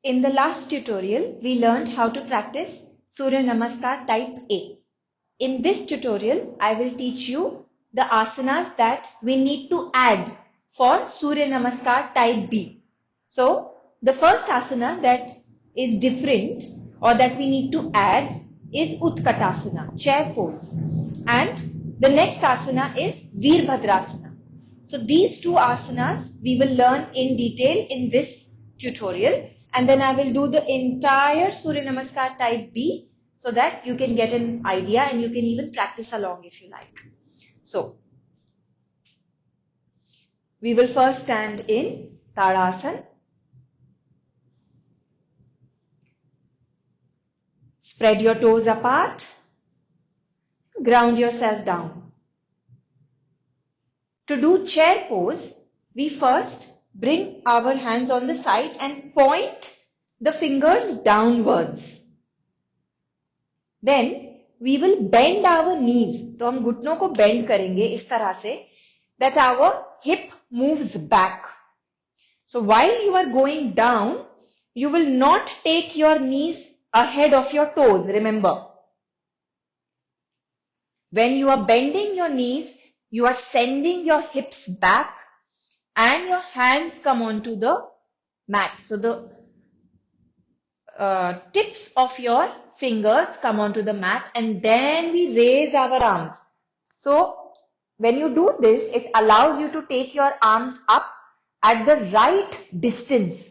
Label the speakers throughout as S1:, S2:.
S1: In the last tutorial, we learned how to practice Suryanamaskar type A. In this tutorial, I will teach you the asanas that we need to add for Suryanamaskar type B. So, the first asana that is different or that we need to add is Utkatasana, chair pose. And the next asana is Veerbhadrasana. So these two asanas we will learn in detail in this tutorial, and then I will do the entire Suryanamaskar type B so that you can get an idea and you can even practice along if you like. So we will first stand in Tadasana. Spread your toes apart. Ground yourself down. To do chair pose, we first bring our hands on the side and point the fingers downwards. Then we will bend our knees. तो हम घुटनों को bend करेंगे इस तरह से that our hip moves back. So while you are going down, you will not take your knees ahead of your toes, remember. When you are bending your knees, you are sending your hips back and your hands come onto the mat. So the tips of your fingers come onto the mat and then we raise our arms. So when you do this, it allows you to take your arms up at the right distance.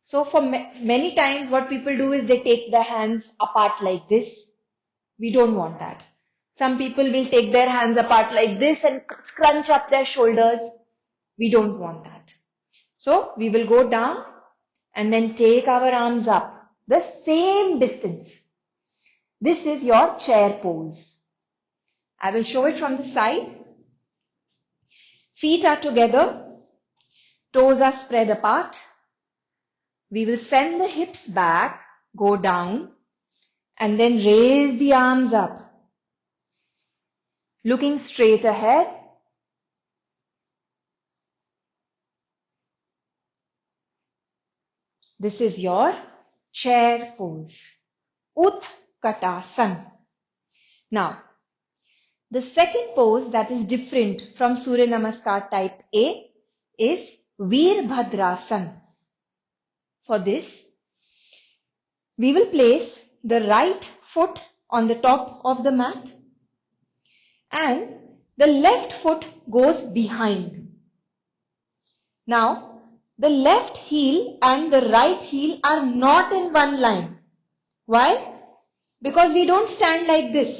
S1: So for many times what people do is they take their hands apart like this. We don't want that. Some people will take their hands apart like this and scrunch up their shoulders. We don't want that. So we will go down and then take our arms up the same distance. This is your chair pose. I will show it from the side. Feet are together. Toes are spread apart. We will send the hips back, go down, and then raise the arms up. Looking straight ahead. This is your chair pose. Utkatasana. Now, the second pose that is different from Suryanamaskar type A is Veerbhadrasana. For this, we will place the right foot on the top of the mat and the left foot goes behind. Now, the left heel and the right heel are not in one line. Why? Because we don't stand like this.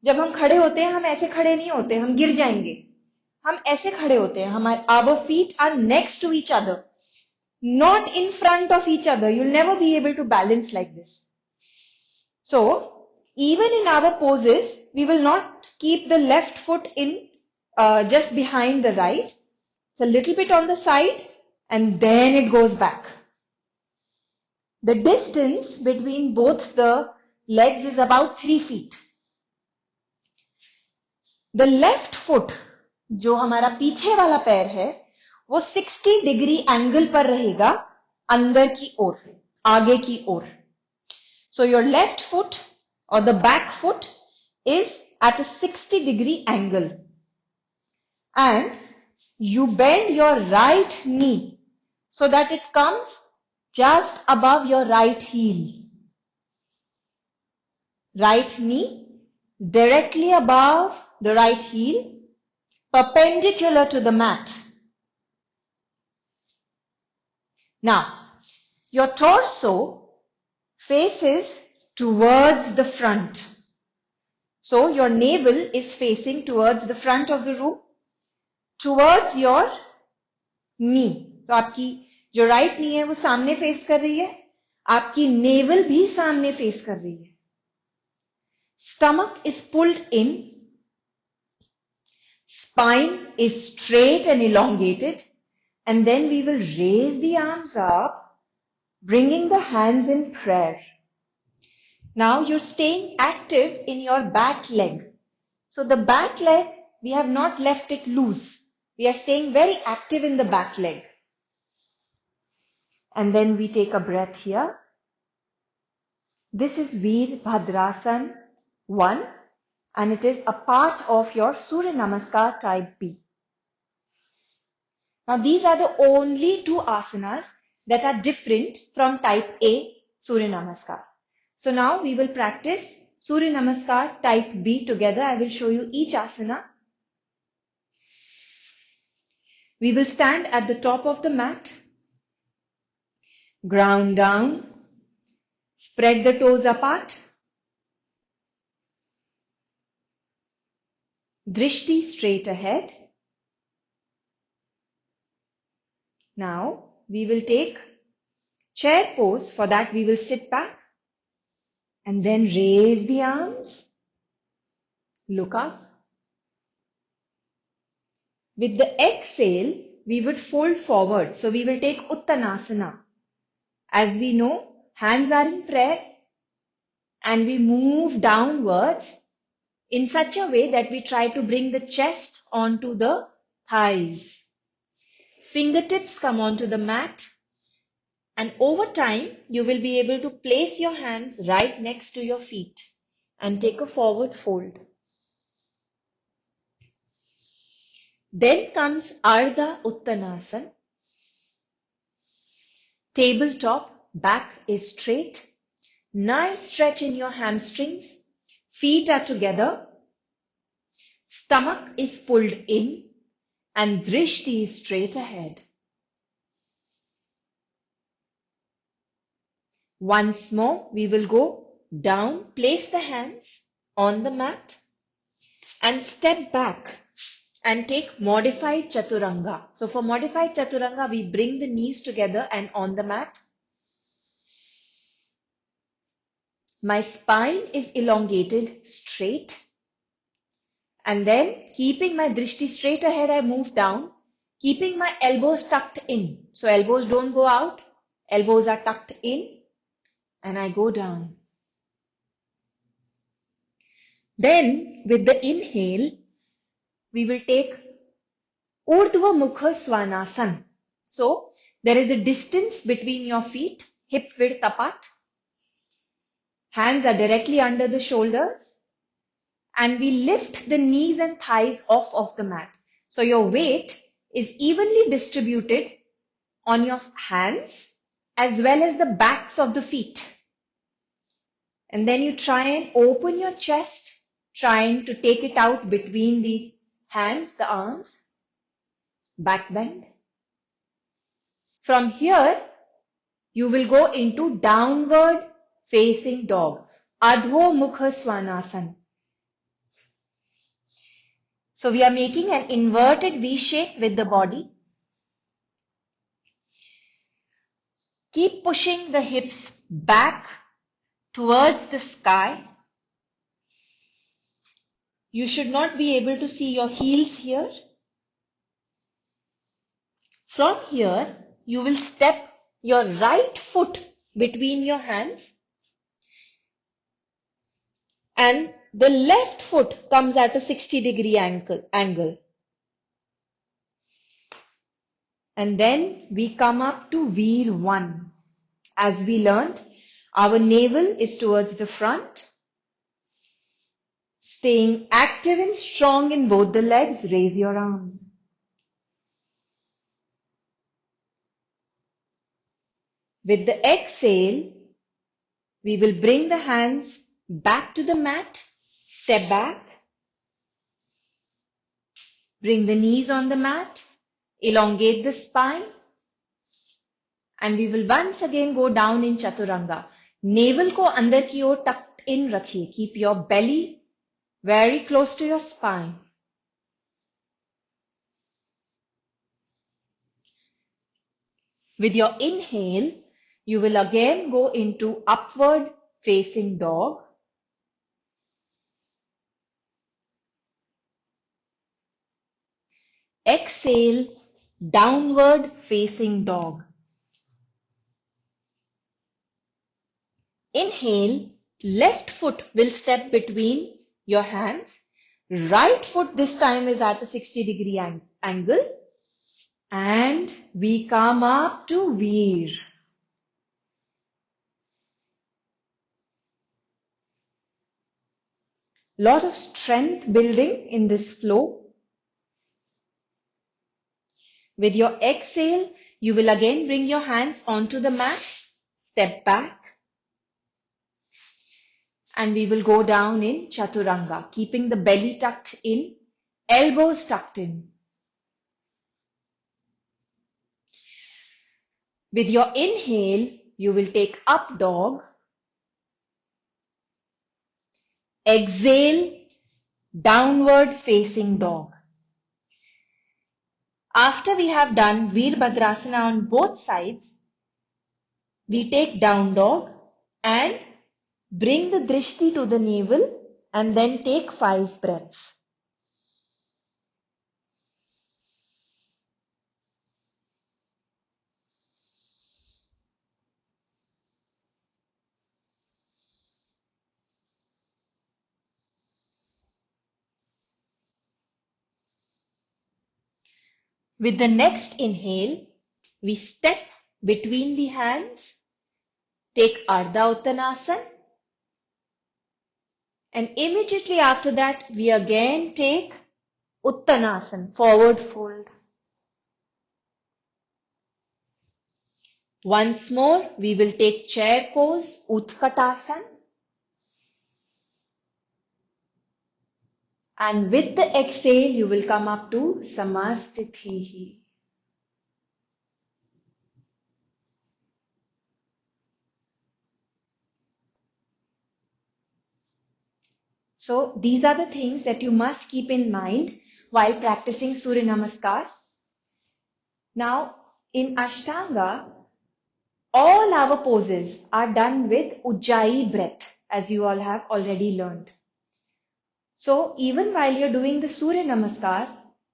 S1: जब हम खड़े होते हैं हम ऐसे खड़े नहीं होते, हम गिर जाएंगे. हम ऐसे खड़े होते हैं. हमारे our feet are next to each other, not in front of each other. You'll never be able to balance like this. So even in our poses, we will not keep the left foot in just behind the right. It's a little bit on the side and then it goes back. The distance between both the legs is about 3 feet. The left foot, जो हमारा पीछे वाला पैर है, वो 60 degree angle पर रहेगा अंदर की ओर, आगे की ओर. So your left foot or the back foot is at a 60 degree angle. And you bend your right knee so that it comes just above your right heel. Right knee directly above the right heel, perpendicular to the mat. Now, your torso faces towards the front. So, your navel is facing towards the front of the room, towards your knee. तो आपकी जो right knee है वो सामने face कर रही है, आपकी navel भी सामने face कर रही है. Stomach is pulled in. Spine is straight and elongated, and then we will raise the arms up, bringing the hands in prayer. Now you're staying active in your back leg. So the back leg, we have not left it loose. We are staying very active in the back leg. And then we take a breath here. This is Veerbhadrasan 1 and it is a part of your Suryanamaskar type B. Now these are the only two asanas that are different from type A Suryanamaskar. So now we will practice Suryanamaskar type B together. I will show you each asana. We will stand at the top of the mat, ground down, spread the toes apart, drishti straight ahead. Now we will take chair pose. For that we will sit back and then raise the arms, look up. With the exhale, we would fold forward. So we will take Uttanasana. As we know, hands are in prayer and we move downwards in such a way that we try to bring the chest onto the thighs. Fingertips come onto the mat and over time you will be able to place your hands right next to your feet and take a forward fold. Then comes Ardha Uttanasana. Tabletop, back is straight. Nice stretch in your hamstrings. Feet are together. Stomach is pulled in and drishti is straight ahead. Once more, we will go down, place the hands on the mat and step back and take modified chaturanga. So for modified chaturanga, we bring the knees together and on the mat. My spine is elongated straight. And then keeping my drishti straight ahead, I move down, keeping my elbows tucked in. So elbows don't go out, elbows are tucked in and I go down. Then with the inhale, we will take Urdhva Mukha Svanasana. So there is a distance between your feet, hip width apart. Hands are directly under the shoulders. And we lift the knees and thighs off of the mat. So your weight is evenly distributed on your hands as well as the backs of the feet. And then you try and open your chest, trying to take it out between the hands, the arms, back bend. From here, you will go into downward facing dog, Adho Mukha Svanasana. So we are making an inverted V shape with the body. Keep pushing the hips back towards the sky. You should not be able to see your heels here. From here, you will step your right foot between your hands and the left foot comes at a 60-degree angle. And then we come up to Veer 1. As we learned, our navel is towards the front. Staying active and strong in both the legs, raise your arms. With the exhale, we will bring the hands back to the mat, step back, bring the knees on the mat, elongate the spine, and we will once again go down in chaturanga. Navel ko andar ki or tucked in rakhiye. Keep your belly very close to your spine. With your inhale, you will again go into upward facing dog. Exhale, downward facing dog. Inhale, left foot will step between your hands. Right foot this time is at a 60-degree angle. And we come up to Veer. Lot of strength building in this flow. With your exhale, you will again bring your hands onto the mat, step back, and we will go down in Chaturanga, keeping the belly tucked in, elbows tucked in. With your inhale, you will take up dog. Exhale, downward facing dog. After we have done Veerbhadrasana on both sides, we take down dog and bring the drishti to the navel and then take 5 breaths. With the next inhale, we step between the hands, take Ardha Uttanasana, and immediately after that, we again take Uttanasana, forward fold. Once more, we will take chair pose, Utkatasana. And with the exhale, you will come up to Samastitihi. So these are the things that you must keep in mind while practicing Suryanamaskar. Now, in Ashtanga, all our poses are done with Ujjayi breath, as you all have already learned. So even while you're doing the Surya Namaskar,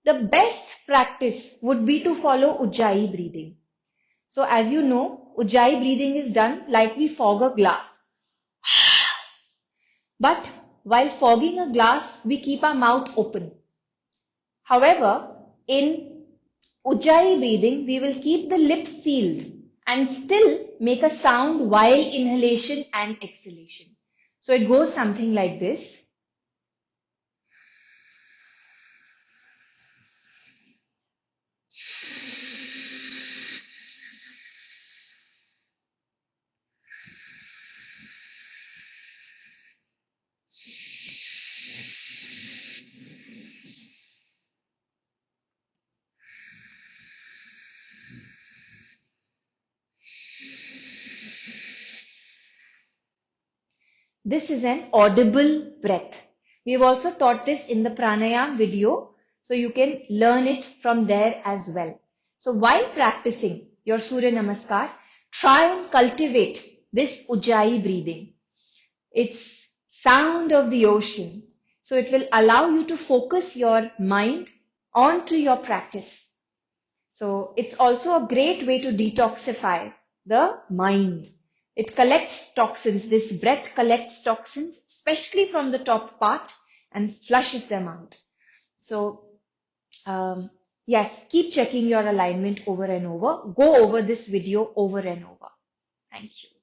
S1: the best practice would be to follow Ujjayi breathing. So as you know, Ujjayi breathing is done like we fog a glass. But while fogging a glass, we keep our mouth open. However, in Ujjayi breathing, we will keep the lips sealed and still make a sound while inhalation and exhalation. So it goes something like this. This is an audible breath. We have also taught this in the pranayam video, so you can learn it from there as well. So while practicing your Surya Namaskar, try and cultivate this Ujjayi breathing. It's sound of the ocean. So it will allow you to focus your mind onto your practice. So it's also a great way to detoxify the mind. It collects toxins. This breath collects toxins, especially from the top part, and flushes them out. So, yes, keep checking your alignment over and over. Go over this video over and over. Thank you.